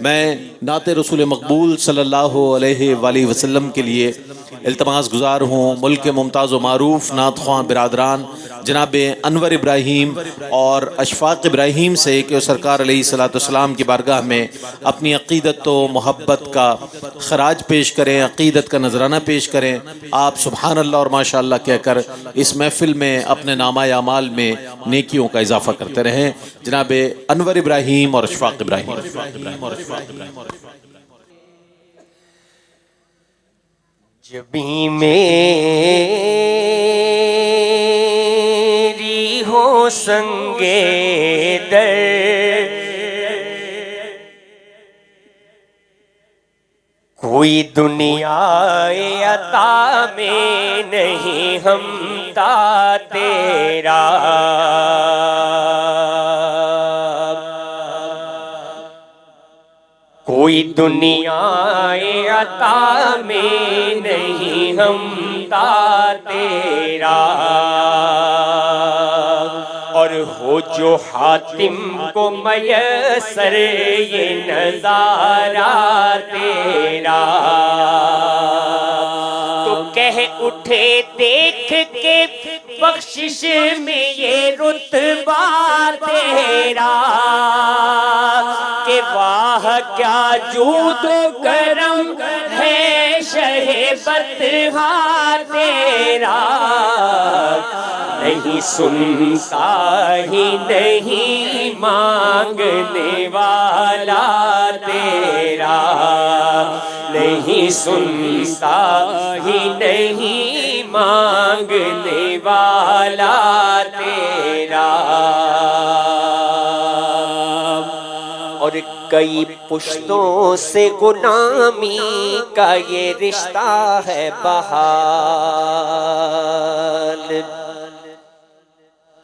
میں نعت رسول مقبول صلی اللہ علیہ وآلہ وسلم کے لیے التماس گزار ہوں ملک کے ممتاز و معروف نعت خواں برادران جناب انور ابراہیم اور اشفاق ابراہیم سے کہ وہ سرکار علیہ الصلوۃ والسلام کی بارگاہ میں اپنی عقیدت و محبت کا خراج پیش کریں، عقیدت کا نذرانہ پیش کریں۔ آپ سبحان اللہ اور ماشاء اللہ کہہ کر اس محفل میں اپنے نامہ اعمال میں نیکیوں کا اضافہ کرتے رہیں۔ جناب انور ابراہیم اور اشفاق ابراہیم۔ جبھی میری ہو سنگے در، کوئی دنیا عطا میں نہیں ہمتا تیرا، کوئی دنیا عطا میں نہیں ہمتا تیرا، اور ہو جو حاتم کو میسر یہ نظارہ تیرا، تو کہہ اٹھے دیکھ کے بخشش میں یہ رتبہ تیرا، کہ واہ کیا جود و کرم ہے شہ بطحا تیرا، نہیں سنتا ہی نہیں مانگنے والا تیرا، نہیں سنتا ہی نہیں مانگنے والا تیرا، اور کئی پشتوں سے غلامی کا یہ رشتہ ہے بحال،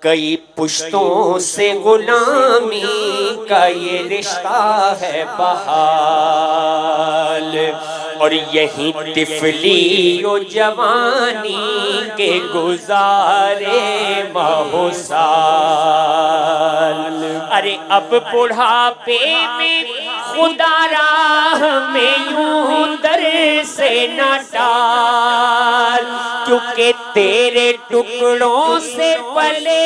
کئی پشتوں سے غلامی کا یہ رشتہ ہے بحال، اور یہی طفلی و جوانی کے گزارے ماہ سال، ارے اب بڑھاپے میں خدا راہ میں یوں در سے نہ ڈال، کیونکہ تیرے ٹکڑوں سے پلے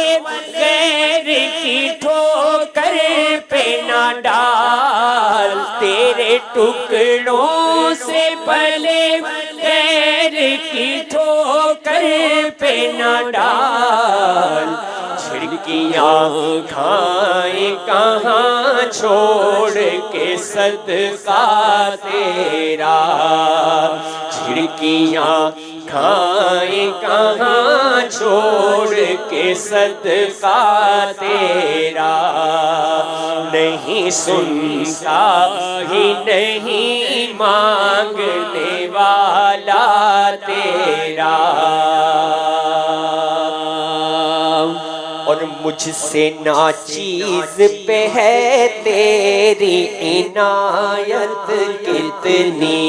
غیر کی ٹھوکر پہ نہ ڈال، تیرے ٹکڑوں سے پلے غیر کی ٹھوکر پہ نہ ڈال، چھڑکیاں کھائیں کہاں چھوڑ کے صدقہ تیرا، چھڑکیاں کھائیں کہاں چھوڑ کے صدقہ تیرا، نہیں سنتا ہی نہیں مانگنے والا تیرا، اور مجھ سے ناچیز پہ ہے تیری عنایت کتنی،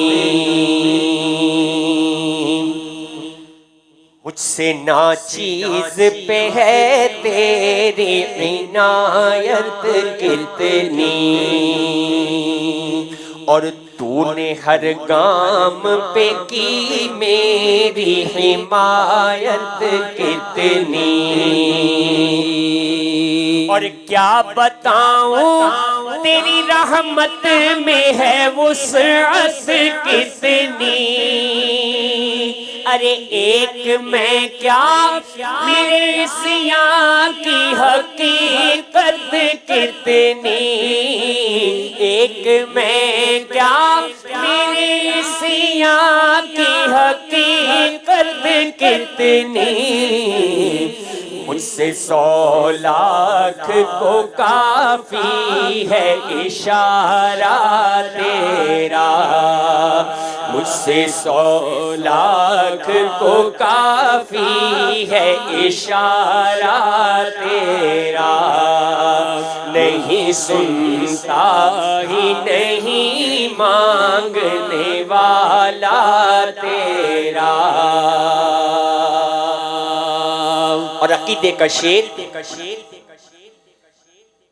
مجھ سے ناچیز پہ ہے تیری عنایت کتنی، اور تو نے ہر گام پہ کی میری حمایت کتنی، اور کیا بتاؤں تیری رحمت میں ہے وسعت کتنی، ارے ایک میں کیا میرے سیاں کی حقیقت کتنی، ایک میں کیا میرے سیاں کی حقیقت کتنی، مجھ سے 100 لاکھ کو کافی ہے اشارہ تیرا، مجھ سے 100 لاکھ کو کافی ہے اشارہ تیرا، نہیں سنتا ہی نہیں مانگنے والا تیرا، اور عقیدے کا شیر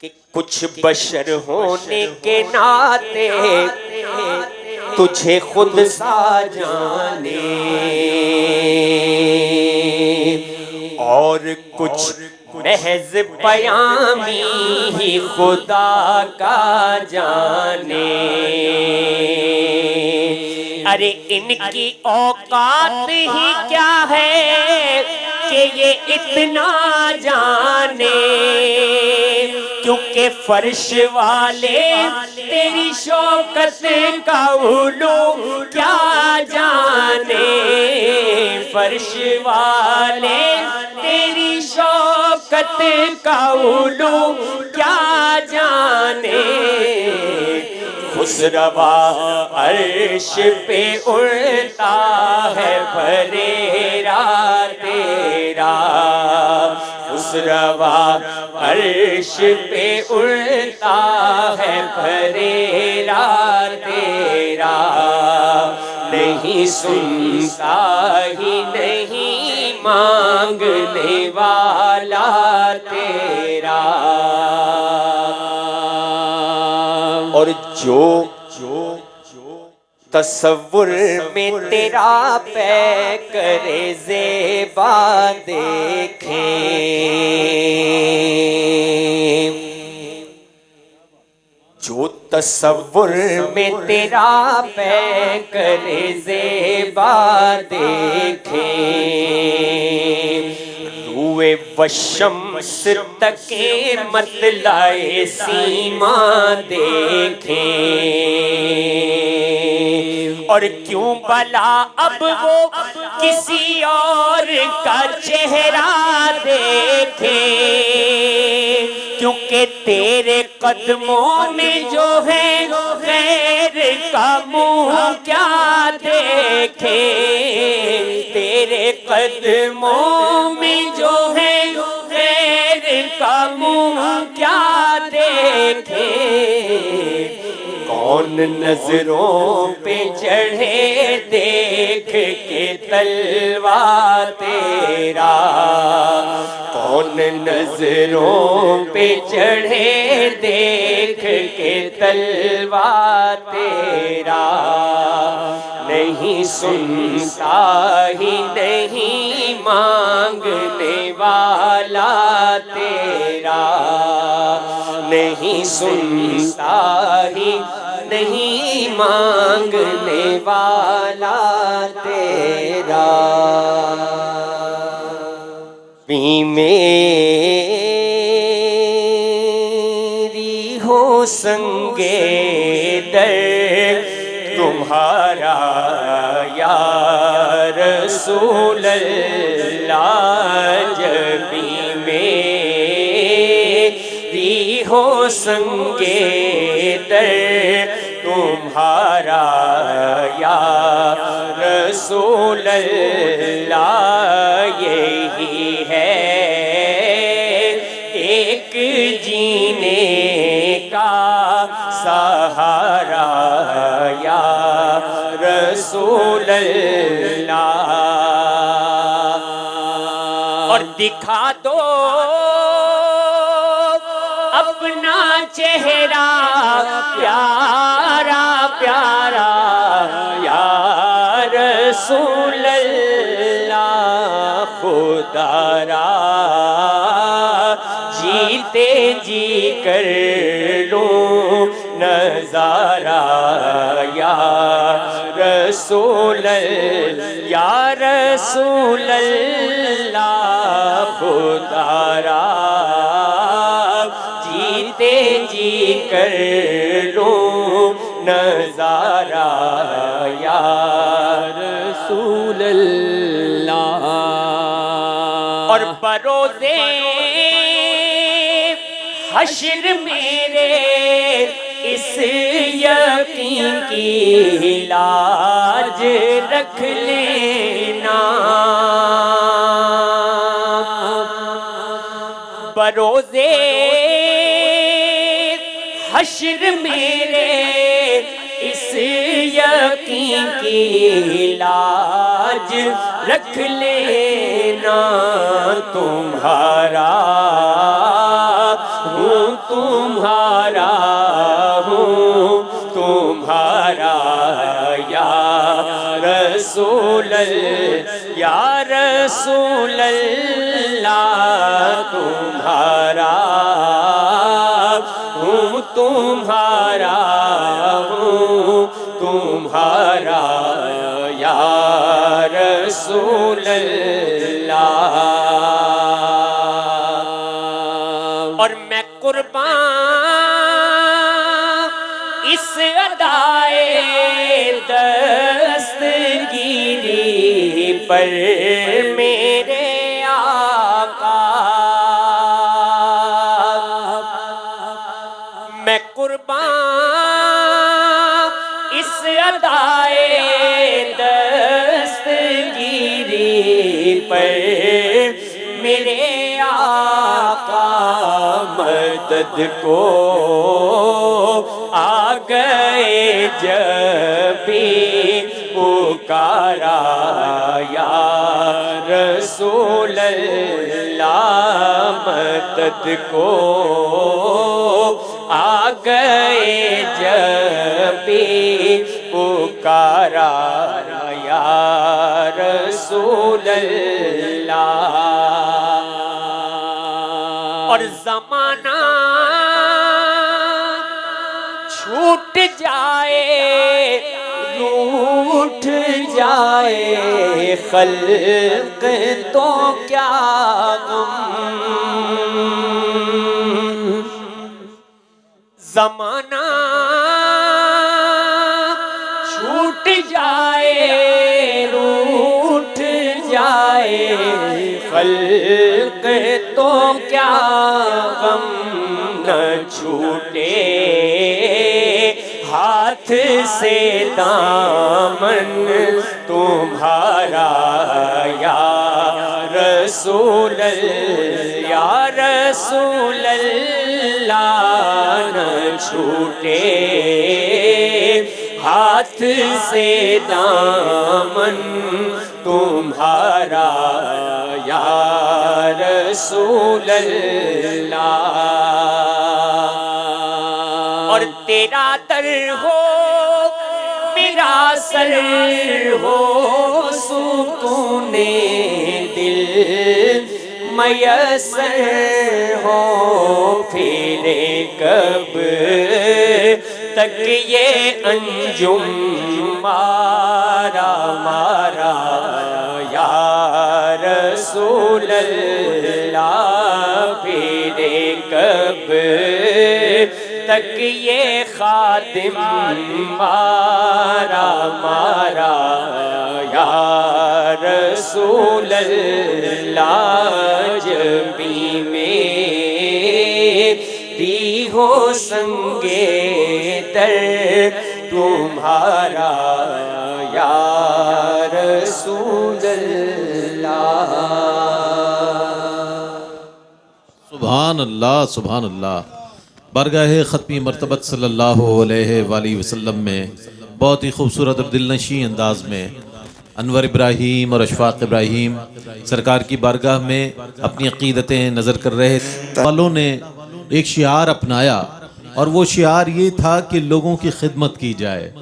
کہ کچھ بشر ہونے کے ناطے تجھے خود سا جانے، اور کچھ محض پیامی ہی خدا کا جانے۔ ارے ان کی اوقات ہی کیا ہے کہ یہ اتنا جانے، کیونکہ فرش والے تیری شوکت کا علو کیا جانے، فرش والے تیری شوکت کا علو کیا جانے۔ خسروا عرش پہ اڑتا ہے بھریرا تیرا، خسروا عرش پہ اڑتا ہے بھریرا تیرا، نہیں سنتا ہی نہیں مانگنے والا تیرا۔ اور جو تصور میں تیرا پے کرے زیبا دیکھیں، جو تصور میں تیرا پے کرے زیبا دیکھیں، روئے والشمس تک مطلع سیما دیکھیں، اور کیوں بھلا اب وہ کسی اور کا چہرہ دیکھے، کیونکہ تیرے قدموں میں جو ہے غیر کا منہ کیا دیکھے، تیرے قدموں میں جو ہے غیر کا منہ کیا دیکھے۔ کون نظروں پہ چڑھے دیکھ کے تلوا تیرا، کون نظروں پہ چڑھے دیکھ کے تلوا تیرا، نہیں سنتا ہی نہیں مانگنے والا تیرا، نہیں سنتا ہی نہیں مانگنے والا تیرا۔ بھی میری ہو سنگے در تمہارا یا رسول اللہ، جب بھی میری ہو سنگے در تمہارا یا رسول اللہ، یہی ہے ایک جینے کا سہارا یا رسول اللہ، اور دکھا دو اپنا چہرہ پیارا پیارا یا رسول اللہ، خدا را جیتے جی کر لوں نظارہ یا رسول اللہ، یا رسول اللہ، خدا را جیتے جی کر لوں نظارہ یا رسول اللہ۔ اور بروزے حشر میرے اس یقین کی لاج رکھ لینا، بروزے حشر میرے اس یقین کی لاج رکھ لینا، تمہارا ہوں رسول اللہ یا رسول اللہ تمہارا ہوں تمہارا ہوں تمہارا یا رسول اللہ اور میں قربان اس ادائے دستگیری پر میرے آقا میں قربان اس ادائے دستگیری پر میرے آقا مدد کو آ گئے جب بھی پکارا یا رسول اللہ مدد کو آ گئے جب بھی پکارا یا رسول اللہ اور زمانہ چھوٹ جائے روٹھ جائے خلق تو کیا غم زمانہ چھوٹ جائے روٹھ جائے خلق تو کیا غم نہ چھوٹے ہاتھ سے دامن تمہارا یا رسول اللہ یا رسول اللہ نہ چھوٹے ہاتھ سے دامن تمہارا یا رسول اللہ اور تیرا در ہو میرا سر ہو سکون دل میسر ہو پھرے کب تک یہ انجم مارا مارا یا رسول اللہ پھرے کب تک یہ خادم مارا مارا یا رسول اللہ جبی میری ہو سنگے در تمہارا یا رسول اللہ سبحان اللہ سبحان اللہ بارگاہ ختمی مرتبت صلی اللہ علیہ وآلہ وسلم میں بہت ہی خوبصورت اور دل نشیں انداز میں انور ابراہیم اور اشفاق ابراہیم سرکار کی بارگاہ میں اپنی عقیدتیں نظر کر رہے والوں نے ایک شعار اپنایا اور وہ شعار یہ تھا کہ لوگوں کی خدمت کی جائے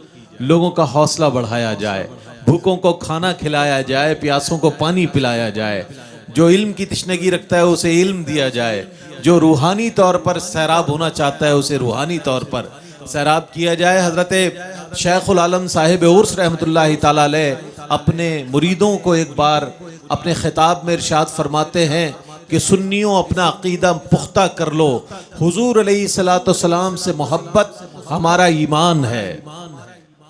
لوگوں کا حوصلہ بڑھایا جائے بھوکوں کو کھانا کھلایا جائے پیاسوں کو پانی پلایا جائے جو علم کی تشنگی رکھتا ہے اسے علم دیا جائے جو روحانی طور پر سیراب ہونا چاہتا ہے اسے روحانی طور پر سیراب کیا جائے حضرت شیخ العالم صاحب عرس رحمۃ اللہ تعالیٰ علیہ اپنے مریدوں کو ایک بار اپنے خطاب میں ارشاد فرماتے ہیں کہ سنیوں اپنا عقیدہ پختہ کر لو حضور علیہ السلام سے محبت ہمارا ایمان ہے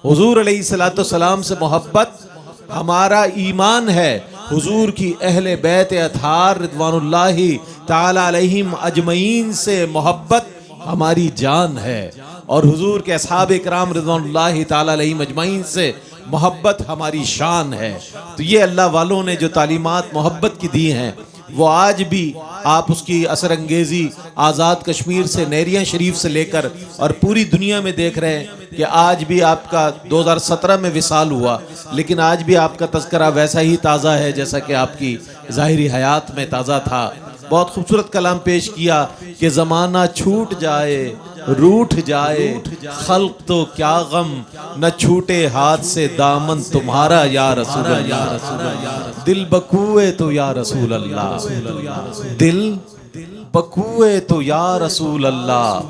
حضور علیہ السلام سے محبت ہمارا ایمان ہے حضور کی اہل بیت اطہار رضوان اللہ تعالی علیہم اجمعین سے محبت ہماری جان ہے اور حضور کے اصحاب اکرام رضوان اللہ تعالی علیہم اجمعین سے محبت ہماری شان ہے تو یہ اللہ والوں نے جو تعلیمات محبت کی دی ہیں وہ آج بھی آپ اس کی اثر انگیزی آزاد کشمیر سے نیریاں شریف سے لے کر اور پوری دنیا میں دیکھ رہے ہیں کہ آج بھی آپ کا 2017 میں وصال ہوا لیکن آج بھی آپ کا تذکرہ ویسا ہی تازہ ہے جیسا کہ آپ کی ظاہری حیات میں تازہ تھا بہت خوبصورت کلام پیش کیا کہ زمانہ چھوٹ جائے روٹھ جائے خلق تو کیا غم، نہ چھوٹے ہاتھ سے دامن تمہارا یا رسول اللہ، دل بکوئے تو یا رسول اللہ، دل بکوئے تو یا رسول اللہ،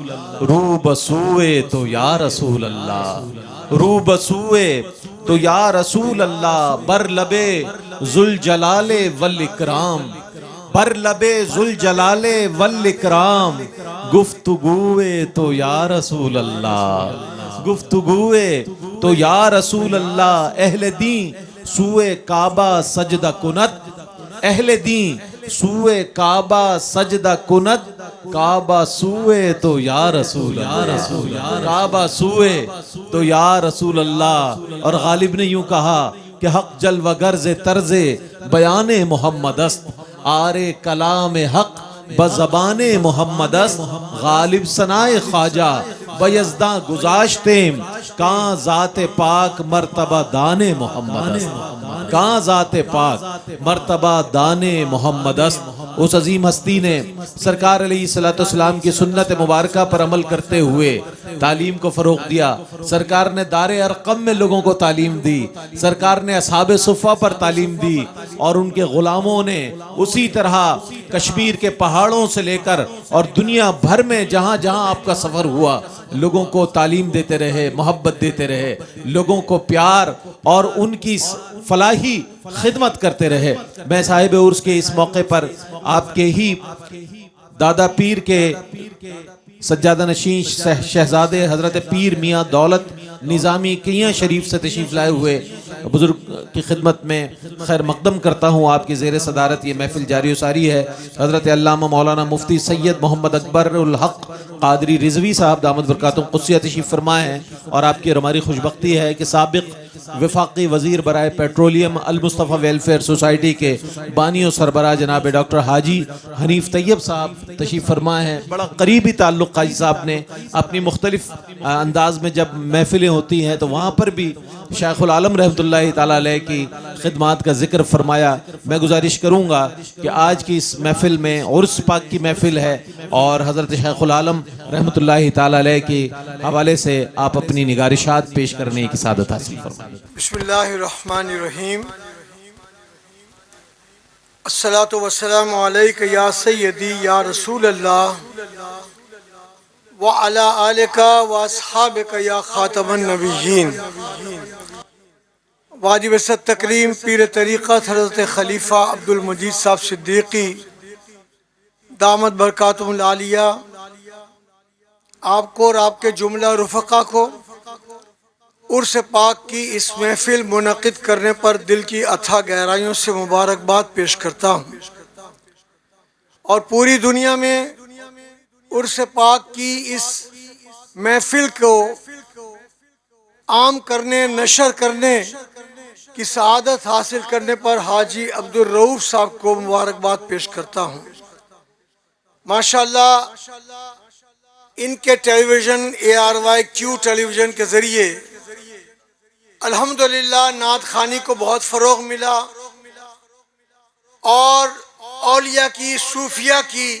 رو بسوئے تو یا رسول اللہ، رو بسوئے تو یا رسول اللہ، بر لبے ذوالجلال والاکرام، بر لبے ذوالجلال والاکرام، گفتگوئے تو یا رسول اللہ، گفتگوئے تو یا رسول اللہ، اہل دین سوئے کعبہ سجدہ کنت، اہل دین سوئے کعبہ سجدہ کنت، کعبہ سوئے تو یا رسول اللہ، کعبہ سوئے تو یا رسول اللہ۔ اور غالب نے یوں کہا کہ حق جلوہ گرز طرز بیان محمد است، آرے کلام حق بزبان محمد است، غالب ثنائے خواجہ بیزداں گزاشتیم، کہاں ذات پاک مرتبہ دان محمد است، کہاں ذات پاک مرتبہ دان محمد است۔ اس عظیم ہستی نے سرکار علیہ السلام کی سنت مبارکہ پر عمل کرتے ہوئے تعلیم کو فروغ دیا۔ سرکار نے دار ارقم میں لوگوں کو تعلیم دی، سرکار نے اصحاب صفہ پر تعلیم دی، اور ان کے غلاموں نے اسی طرح کشمیر کے پہاڑوں سے لے کر اور دنیا بھر میں جہاں جہاں آپ کا سفر ہوا لوگوں کو تعلیم دیتے رہے، محبت دیتے رہے، لوگوں کو پیار اور ان کی فلاحی خدمت کرتے رہے۔ میں صاحب عرس کے اس موقع پر آپ کے ہی دادا پیر کے سجادہ نشین شہزادے حضرت پیر میاں دولت نظامی کیاں شریف سے تشریف لائے ہوئے بزرگ کی خدمت میں خیر مقدم کرتا ہوں۔ آپ کی زیر صدارت یہ محفل جاری و ساری ہے۔ حضرت علامہ مولانا مفتی سید محمد اکبر الحق قادری رضوی صاحب دامت برکاتہم قدسیہ تشریف فرمائے ہیں، اور آپ کی ہماری خوشبختی ہے کہ سابق وفاقی وزیر برائے پیٹرولیم المصطفیٰ ویلفیئر سوسائٹی کے بانی و سربراہ جناب ڈاکٹر حاجی حنیف طیب صاحب تشریف فرمائے ہیں۔ بڑا قریبی تعلق قاضی صاحب نے اپنی مختلف انداز میں جب محفلیں ہوتی ہیں تو وہاں پر بھی شیخ العالم رحمۃ اللہ تعالیٰ علیہ کی خدمات کا ذکر فرمایا۔ میں گزارش کروں گا کہ آج کی اس محفل میں عرس پاک کی محفل ہے، اور حضرت شیخ العالم رحمۃ اللہ تعالیٰ علیہ کے حوالے سے آپ اپنی نگارشات پیش کرنے کی سعادت حاصل فرمائیں۔ بسم اللہ الرحمن الرحیم، الصلاۃ والسلام علیک یا سیدی یا رسول اللہ وعلی آلک واصحابک یا خاتم النبیین۔ واجب صد تکریم پیر طریقت حضرت خلیفہ عبد المجید صاحب صدیقی دامت برکاتہم العالیہ، آپ کو اور آپ کے جملہ رفقا کو عرس پاک کی اس محفل منعقد کرنے پر دل کی اتھا گہرائیوں سے مبارکباد پیش کرتا ہوں، اور پوری دنیا میں عرس پاک کی اس محفل کو عام کرنے، نشر کرنے کی سعادت حاصل کرنے پر حاجی عبد الرؤوف صاحب کو مبارکباد پیش کرتا ہوں۔ ماشاءاللہ ان کے ٹیلی ویژن ARYQ ٹیلی ویژن کے ذریعے الحمدللہ نعت خوانی کو بہت فروغ ملا، اور اولیاء کی، صوفیہ کی،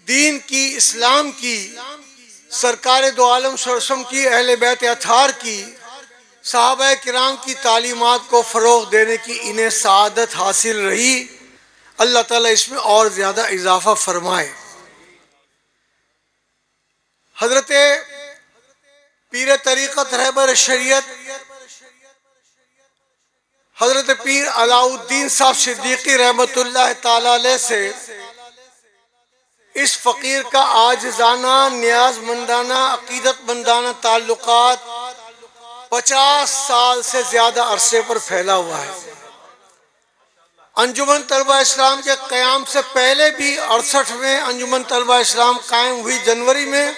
دین کی، اسلام کی، سرکار دو عالم صلی اللہ علیہ وسلم کی، اہل بیت اطہار کی، صحابہ کرام کی تعلیمات کو فروغ دینے کی انہیں سعادت حاصل رہی۔ اللہ تعالیٰ اس میں اور زیادہ اضافہ فرمائے۔ حضرت پیر طریقت رہبر شریعت حضرت پیر علاء الدین صاحب صدیقی رحمۃ اللہ تعالی علیہ سے اس فقیر کا عاجزانہ، نیاز مندانہ، عقیدت مندانہ تعلقات 50 سال سے زیادہ عرصے پر پھیلا ہوا ہے۔ انجمن طلبہ اسلام کے قیام سے پہلے بھی 68 میں انجمن طلبہ اسلام قائم ہوئی جنوری میں،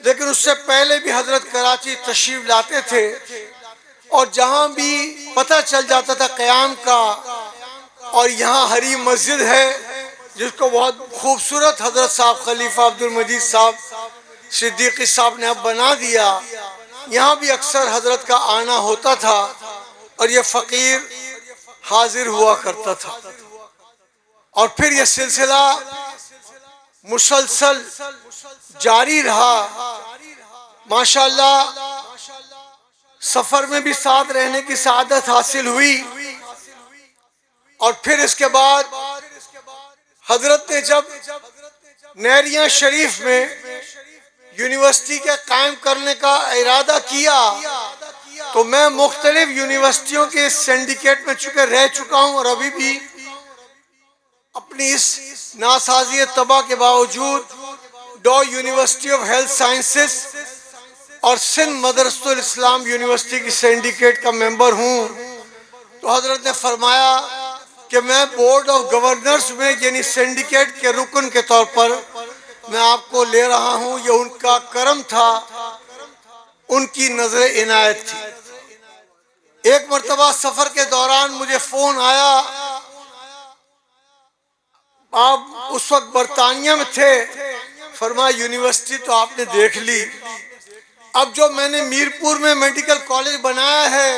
لیکن اس سے پہلے بھی حضرت کراچی تشریف لاتے تھے، اور جہاں بھی پتہ چل جاتا تھا قیام کا، اور یہاں ہری مسجد ہے جس کو بہت خوبصورت حضرت صاحب خلیفہ عبد المجید صاحب صدیقی صاحب نے اب بنا دیا، یہاں بھی اکثر حضرت کا آنا ہوتا تھا، اور یہ فقیر حاضر ہوا کرتا تھا۔ اور پھر یہ سلسلہ مسلسل جاری رہا. ماشاءاللہ سفر میں بھی ساتھ رہنے کی سعادت حاصل ہوئی. اور پھر اس کے بعد حضرت نے جب نہریاں شریف میں یونیورسٹی کے قائم کرنے کا ارادہ کیا تو میں مختلف یونیورسٹیوں کے سینڈیکیٹ میں چونکہ رہ چکا ہوں اور ابھی بھی اپنی اس ناسازی طبع کے باوجود do university of health sciences اور سندھ مدرسۃ الاسلام یونیورسٹی کی سینڈیکیٹ کا ممبر ہوں. تو حضرت نے فرمایا کہ میں بورڈ آف گورنرز میں یعنی سینڈیکیٹ کے رکن کے طور پر میں آپ کو لے رہا ہوں. یہ ان کا کرم تھا, ان کی نظر عنایت تھی. ایک مرتبہ سفر کے دوران مجھے فون آیا, آپ اس وقت برطانیہ میں تھے, فرمایا یونیورسٹی تو آپ نے دیکھ لی, اب جو میں نے میرپور میں میڈیکل کالج بنایا ہے,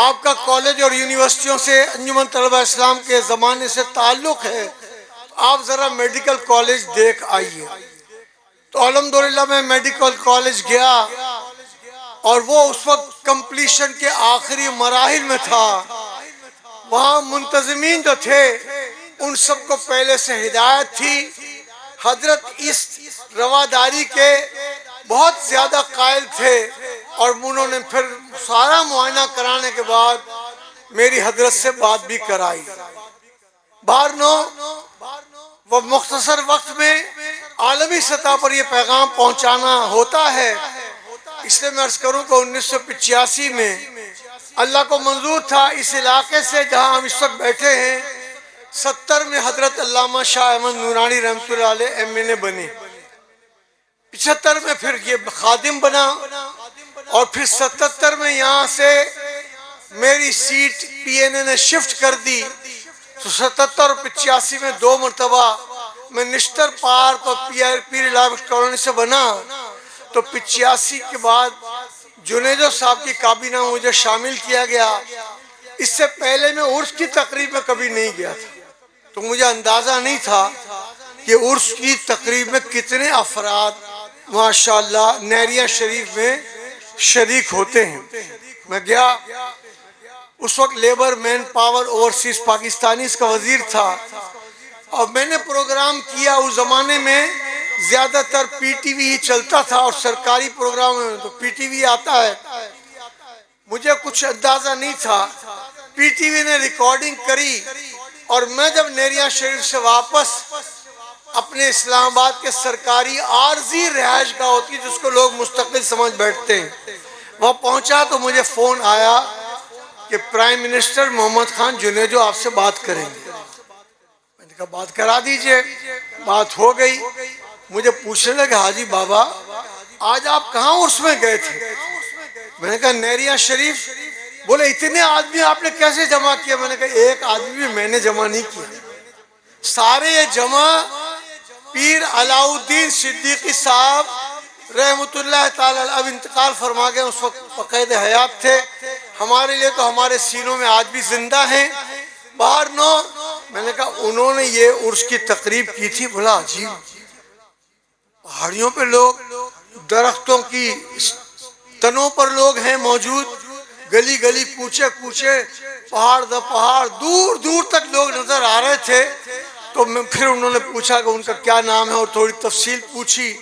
آپ کا کالج اور یونیورسٹیوں سے انجمن طلبہ اسلام کے زمانے سے تعلق ہے, آپ ذرا میڈیکل کالج دیکھ آئیے. تو الحمدللہ میں میڈیکل کالج گیا اور وہ اس وقت کمپلیشن کے آخری مراحل میں تھا. وہاں منتظمین جو تھے ان سب کو پہلے سے ہدایت تھی. حضرت اس رواداری کے بہت زیادہ قائل تھے اور انہوں نے پھر سارا معائنہ کرانے کے بعد میری حضرت سے بات بھی کرائی. بارنو وہ مختصر وقت میں عالمی سطح پر یہ پیغام پہنچانا ہوتا ہے, اس لیے میں عرض کروں کہ 1985 میں اللہ کو منظور تھا اس علاقے سے جہاں ہم اس وقت بیٹھے ہیں 70 میں حضرت علامہ شاہ احمد نورانی رحمۃ اللہ علیہ MA بنے, 75 میں پھر یہ خادم بنا اور پھر 77 میں یہاں سے میری سیٹ PNA نے شفٹ کر دی. تو 77 اور 85 میں 2 مرتبہ میں نشتر پارک اور پیر الہی کالونی سے بنا. تو 85 کے بعد جنیدو صاحب کی کابینہ میں مجھے شامل کیا گیا. اس سے پہلے میں عرس کی تقریب میں کبھی نہیں گیا تھا, تو مجھے اندازہ نہیں تھا کہ عرس کی تقریب میں کتنے افراد ماشاءاللہ نہریہ شریف میں شریک ہوتے ہیں. میں گیا, اس وقت labour man power overseas Pakistani اس کا وزیر تھا اور میں نے پروگرام کیا. اس زمانے میں زیادہ تر PTV ہی چلتا تھا اور سرکاری پروگرام میں تو PTV آتا ہے. مجھے کچھ اندازہ نہیں تھا, PTV نے ریکارڈنگ کری اور میں جب نہریہ شریف سے واپس اپنے اسلام آباد کے سرکاری عارضی رہائش گاہ ہوتی جس کو لوگ مستقل سمجھ بیٹھتے ہیں, وہاں پہنچا تو مجھے فون آیا کہ پرائم منسٹر محمد خان جنیدو آپ سے بات کریں گے. میں نے کہا بات کرا دیجئے. بات ہو گئی. مجھے پوچھنے لگے حاجی بابا آج آپ کہاں عرس میں گئے تھے؟ میں نے کہا نہریہ شریف. بولے اتنے آدمی آپ نے کیسے جمع کیا؟ میں نے کہا ایک آدمی بھی میں نے جمع نہیں کیا, سارے یہ جمع پیر علاؤ الدین صدیقی صاحب رحمت اللہ تعالی اب انتقال فرما گئے, اس وقت بقید حیات تھے. ہمارے لیے تو ہمارے سینوں میں آج بھی زندہ ہیں. باہر نو میں نے کہا انہوں نے یہ عرس کی تقریب کی تھی. بولا عجیب, پہاڑیوں پہ لوگ, درختوں کی تنوں پر لوگ ہیں موجود, گلی گلی کوچے کوچے پہاڑ دا پہاڑ دور دور تک لوگ نظر آ رہے تھے. تو پھر انہوں نے پوچھا کہ ان کا کیا نام ہے اور تھوڑی تفصیل پوچھی.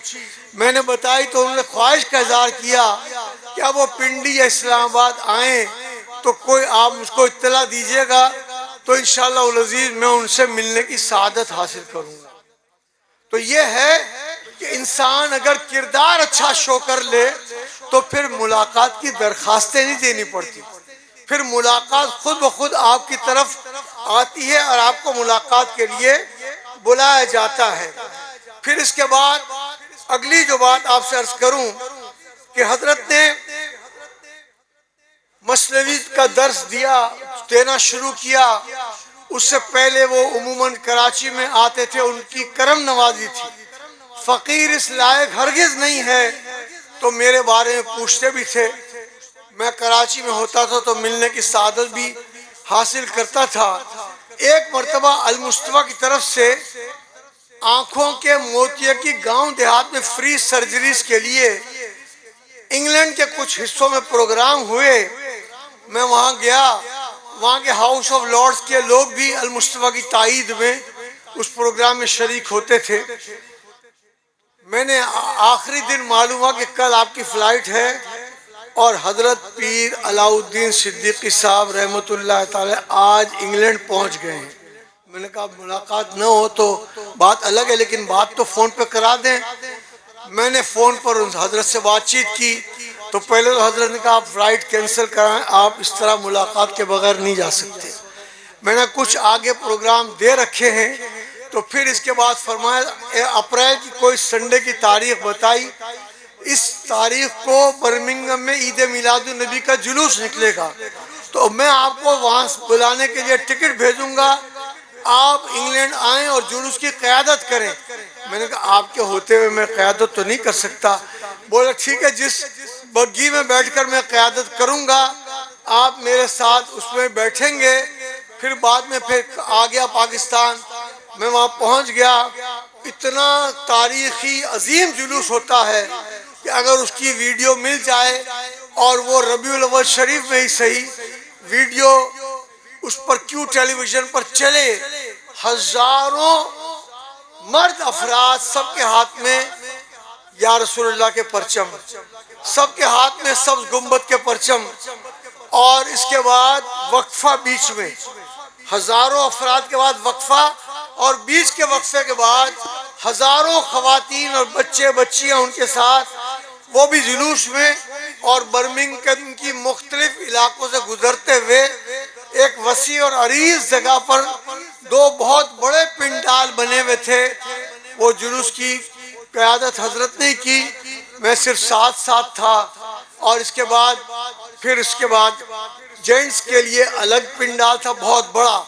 میں نے بتائی تو انہوں نے خواہش کا اظہار کیا کہ اب وہ پنڈی یا اسلام آباد آئیں تو کوئی آپ مجھ کو اطلاع دیجئے گا تو انشاءاللہ العزیز میں ان سے ملنے کی سعادت حاصل کروں گا. تو یہ ہے کہ انسان اگر کردار اچھا شو کر لے تو پھر ملاقات کی درخواستیں نہیں دینی پڑتی, پھر ملاقات خود بخود آپ کی طرف آتی ہے اور آپ کو ملاقات کے لیے بلایا جاتا ہے. پھر اس کے بعد اگلی جو بات آپ سے عرض کروں کہ حضرت نے مثنوی کا درس دینا شروع کیا. اس سے پہلے وہ عموماً کراچی میں آتے تھے, ان کی کرم نوازی تھی. فقیر اس لائق ہرگز نہیں ہے تو میرے بارے میں پوچھتے بھی تھے. میں کراچی میں ہوتا تھا تو ملنے کی سعادت بھی حاصل کرتا تھا. ایک مرتبہ المصطفیٰ کی طرف سے آنکھوں کے موتیے کی گاؤں دیہات میں فری سرجریز کے لیے انگلینڈ کے کچھ حصوں میں پروگرام ہوئے. میں وہاں گیا. وہاں کے ہاؤس آف لارڈز کے لوگ بھی المصطفیٰ کی تائید میں اس پروگرام میں شریک ہوتے تھے. میں نے آخری دن معلوم ہوا کہ کل آپ کی فلائٹ ہے اور حضرت پیر علاء الدین صدیقی صاحب رحمۃ اللہ تعالی آج انگلینڈ پہنچ گئے ہیں. میں نے کہا ملاقات نہ ہو تو بات الگ ہے لیکن بات تو فون پہ کرا دیں. میں نے فون پر حضرت سے بات چیت کی تو پہلے تو حضرت نے کہا آپ فلائٹ کینسل کرائیں, آپ اس طرح ملاقات کے بغیر نہیں جا سکتے. میں نے کچھ آگے پروگرام دے رکھے ہیں. تو پھر اس کے بعد فرمایا اپریل کی کوئی سنڈے کی تاریخ بتائی. اس تاریخ کو برمنگھم میں عید میلاد النبی کا جلوس نکلے گا تو میں آپ کو وہاں بلانے کے لیے ٹکٹ بھیجوں گا, آپ انگلینڈ آئیں اور جلوس کی قیادت کریں. میں نے کہا آپ کے ہوتے ہوئے میں قیادت تو نہیں کر سکتا. بولا ٹھیک ہے, جس بگی میں بیٹھ کر میں قیادت کروں گا آپ میرے ساتھ اس میں بیٹھیں گے. پھر بعد میں پھر آ گیا پاکستان. میں وہاں پہنچ گیا. اتنا تاریخی عظیم جلوس ہوتا ہے کہ اگر اس کی ویڈیو مل جائے اور وہ ربیع الاول شریف میں ہی صحیح ویڈیو اس پر کیوں ٹیلی ویژن پر چلے, ہزاروں مرد افراد سب کے ہاتھ میں یا رسول اللہ کے پرچم, سب کے ہاتھ میں سبز گنبد کے پرچم, اور اس کے بعد وقفہ بیچ میں, ہزاروں افراد کے بعد وقفہ, اور بیچ کے وقفے کے بعد ہزاروں خواتین اور بچے بچیاں ان کے ساتھ وہ بھی جلوس میں, اور برمنگھم کی مختلف علاقوں سے گزرتے ہوئے ایک وسیع اور عریض جگہ پر دو بہت بڑے پنڈال بنے ہوئے تھے. وہ جلوس کی قیادت حضرت نے کی, میں صرف ساتھ تھا. اور اس کے بعد پھر اس کے بعد جینٹس کے لیے الگ پنڈال تھا بہت بڑا,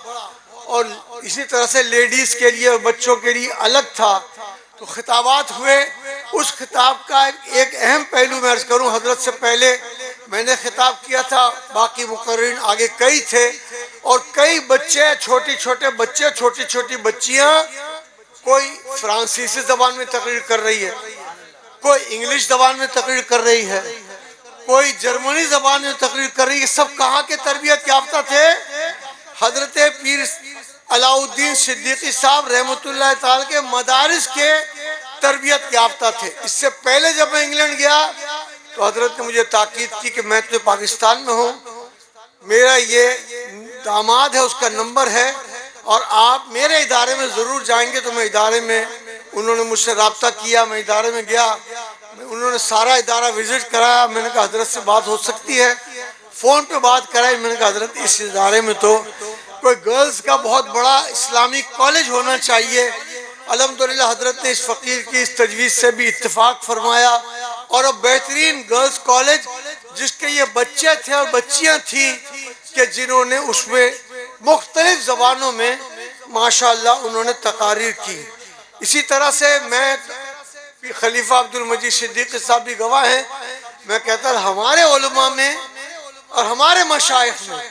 اور اسی طرح سے لیڈیز کے لیے اور بچوں کے لیے الگ تھا. تو خطابات ہوئے. اس خطاب کا ایک اہم پہلو میں عرض کروں, حضرت سے پہلے میں نے خطاب کیا تھا, باقی مقررین آگے کئی تھے, اور کئی بچے, چھوٹے چھوٹے بچے, چھوٹی چھوٹی بچیاں, کوئی فرانسیسی زبان میں تقریر کر رہی ہے, کوئی انگلش زبان میں تقریر کر رہی ہے, کوئی جرمنی زبان میں تقریر کر رہی ہے. سب کہاں کے تربیت یافتہ تھے؟ حضرت پیر علاء الدین صدیقی صاحب رحمۃ اللہ تعالی کے مدارس کے تربیت یافتہ تھے. اس سے پہلے جب میں انگلینڈ گیا تو حضرت نے مجھے تاکید کی کہ میں تو پاکستان میں ہوں, میرا یہ داماد ہے, اس کا نمبر ہے, اور آپ میرے ادارے میں ضرور جائیں گے. تو میں ادارے میں, انہوں نے مجھ سے رابطہ کیا, میں ادارے میں گیا, انہوں نے سارا ادارہ وزٹ کرایا. میں نے کہا حضرت سے بات ہو سکتی ہے؟ فون پہ بات کرائی. میں نے کہا حضرت اس ادارے میں تو کوئی گرلز کا بہت بڑا اسلامی کالج ہونا چاہیے. الحمدللہ حضرت نے اس فقیر کی اس تجویز سے بھی اتفاق فرمایا, اور اب بہترین گرلز کالج جس کے یہ بچے تھے اور بچیاں تھیں کہ جنہوں نے اس میں مختلف زبانوں میں ماشاءاللہ انہوں نے تقاریر کی. اسی طرح سے میں خلیفہ عبد المجید صدیقی صاحب بھی گواہ ہیں, میں کہتا ہوں ہمارے علماء میں اور ہمارے مشائخ میں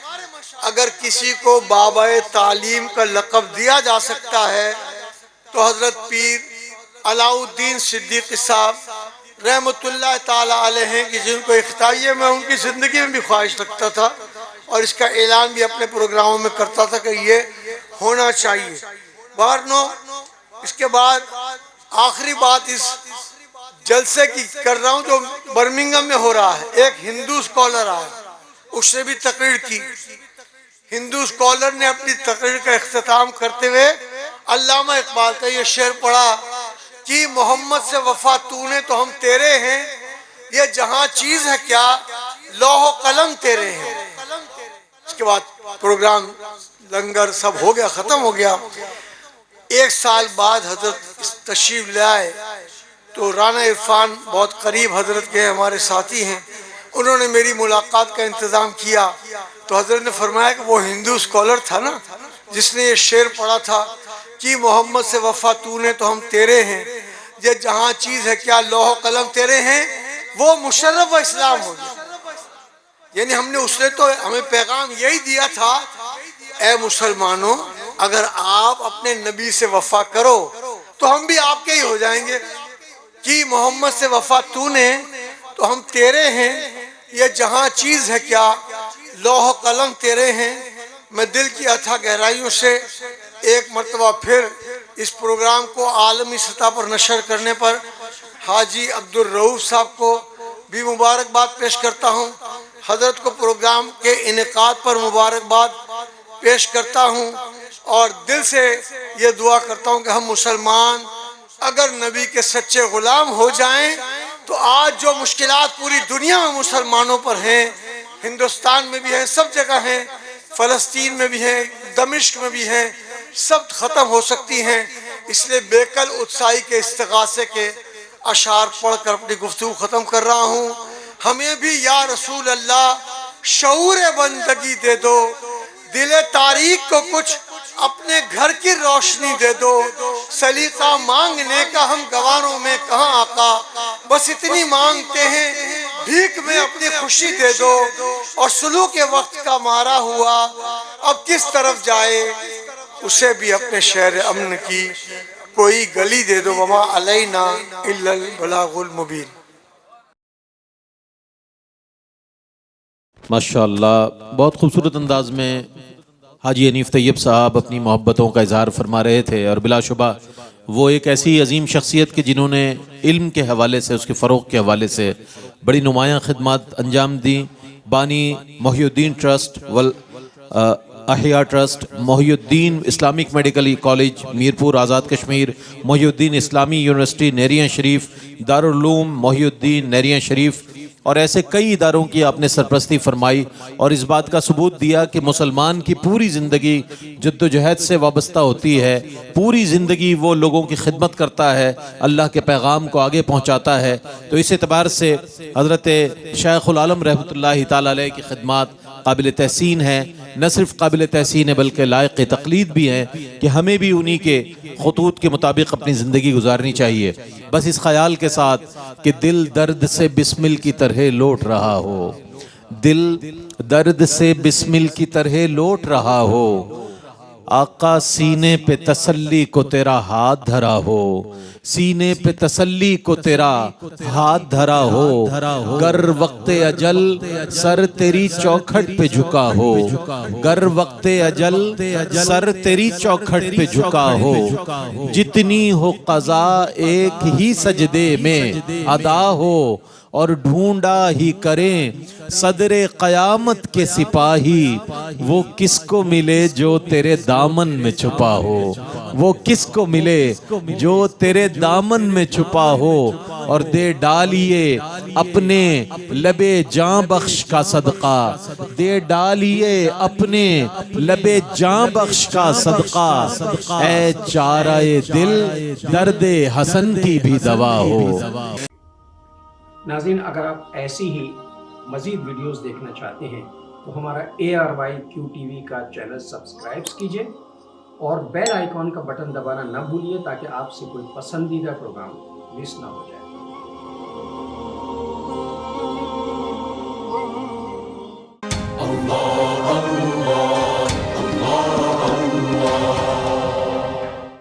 اگر کسی کو بابا تعلیم کا لقب دیا جا سکتا ہے تو حضرت پیر علاء الدین صدیقی صاحب رحمۃ اللہ تعالی علیہ ہیں, کہ جن کو اختیار میں ان کی زندگی میں بھی خواہش رکھتا تھا اور اس کا اعلان بھی اپنے پروگراموں میں کرتا تھا کہ یہ ہونا چاہیے. بہرنو اس کے بعد آخری بات اس جلسے کی کر رہا ہوں جو برمنگھم میں ہو رہا ہے. ایک ہندو اسکالر آیا, اس نے بھی تقریر کی. ہندو اسکالر نے اپنی تقریر کا اختتام کرتے ہوئے علامہ اقبال کا یہ شعر پڑھا کہ محمد سے وفا تو نے تو ہم تیرے ہیں, یہ جہاں چیز ہے کیا لوح و قلم تیرے ہیں. اس کے بعد پروگرام لنگر سب ہو گیا, ختم ہو گیا. ایک سال بعد حضرت تشریف لے آئے تو رانا عرفان بہت قریب حضرت کے ہمارے ساتھی ہیں, انہوں نے میری ملاقات کا انتظام کیا. تو حضرت نے فرمایا کہ وہ ہندو اسکالر تھا نا جس نے یہ شعر پڑھا تھا کہ محمد سے وفا تو نے تو ہم تیرے ہیں, یہ جہاں چیز ہے کیا لوح و قلم تیرے ہیں, وہ مشرف و اسلام ہو گیا. یعنی ہم نے اس نے تو ہمیں پیغام یہی دیا تھا, اے مسلمانوں اگر آپ اپنے نبی سے وفا کرو تو ہم بھی آپ کے ہی ہو جائیں گے. کہ محمد سے وفا تو نے تو ہم تیرے ہیں. یہ جہاں چیز ہے کیا لوح قلم تیرے ہیں. میں دل کی اتھا گہرائیوں سے ایک مرتبہ پھر اس پروگرام کو عالمی سطح پر نشر کرنے پر حاجی عبدالرؤوف صاحب کو بھی مبارکباد پیش کرتا ہوں. حضرت کو پروگرام کے انعقاد پر مبارکباد پیش کرتا ہوں اور دل سے یہ دعا کرتا ہوں کہ ہم مسلمان اگر نبی کے سچے غلام ہو جائیں تو آج جو مشکلات پوری دنیا میں مسلمانوں پر ہیں، ہندوستان میں بھی ہیں، سب جگہ ہیں، فلسطین میں بھی ہیں، دمشق میں بھی ہیں، سب ختم ہو سکتی ہیں. اس لیے بیکل اتسائی کے استغاثے کے اشعار پڑھ کر اپنی گفتگو ختم کر رہا ہوں. ہمیں بھی یا رسول اللہ شعور بندگی دے دو، دل تاریخ کو کچھ اپنے گھر کی روشنی دے دو. سلیقہ مانگنے کا ہم گواروں میں کہاں آقا، بس اتنی مانگتے ہیں بھیک میں اپنی خوشی دے دو. اور سلوک وقت کا مارا ہوا اب کس طرف جائے، اسے بھی اپنے شہر امن کی کوئی گلی دے دو. وما علینا الا البلاغ المبین. ماشاءاللہ، بہت خوبصورت انداز میں حاجی حنیف طیب صاحب اپنی محبتوں کا اظہار فرما رہے تھے، اور بلا شبہ وہ ایک ایسی عظیم شخصیت کی جنہوں نے علم کے حوالے سے، اس کے فروغ کے حوالے سے بڑی نمایاں خدمات انجام دیں. بانی محی الدین ٹرسٹ احیاء ٹرسٹ، محی الدین Islamic medical college Mirpur Azad Kashmir, محی الدین اسلامی یونیورسٹی نیریاں شریف، دارالعلوم محی الدین نیریاں شریف، اور ایسے کئی اداروں کی آپ نے سرپرستی فرمائی اور اس بات کا ثبوت دیا کہ مسلمان کی پوری زندگی جد و جہد سے وابستہ ہوتی ہے. پوری زندگی وہ لوگوں کی خدمت کرتا ہے، اللہ کے پیغام کو آگے پہنچاتا ہے. تو اس اعتبار سے حضرت شیخ العالم رحمۃ اللہ تعالی علیہ کی خدمات قابل تحسین ہیں. نہ صرف قابل تحسین ہے بلکہ لائق تقلید بھی ہیں کہ ہمیں بھی انہی کے خطوط کے مطابق اپنی زندگی گزارنی چاہیے. بس اس خیال کے ساتھ کہ دل درد سے بسمل کی طرح لوٹ رہا ہو، دل درد سے بسمل کی طرح لوٹ رہا ہو، آقا سینے پہ تسلی کو تیرا ہاتھ دھرا ہو، سینے پہ تسلی کو تیرا ہاتھ دھرا ہو، گر وقت اجل سر تیری چوکھٹ پہ جھکا ہو، گر وقت اجل سر تیری چوکھٹ پہ جھکا ہو، جتنی ہو قضا ایک ہی سجدے میں ادا ہو، اور ڈھونڈا ہی کریں صدر قیامت کے سپاہی، وہ کس کو ملے جو تیرے دامن میں چھپا ہو، وہ کس کو ملے جو تیرے دامن میں چھپا ہو، اور دے ڈالیے اپنے لب جاں بخش کا صدقہ، دے ڈالیے اپنے لب جاں بخش کا صدقہ، اے چارہ دل درد حسن کی بھی دوا ہو. ناظرین، اگر آپ ایسی ہی مزید ویڈیوز دیکھنا چاہتے ہیں تو ہمارا ARYQTV کا چینل سبسکرائب کیجئے اور بیل آئیکن کا بٹن دبانا نہ بھولیے تاکہ آپ سے کوئی پسندیدہ پروگرام مس نہ ہو جائے.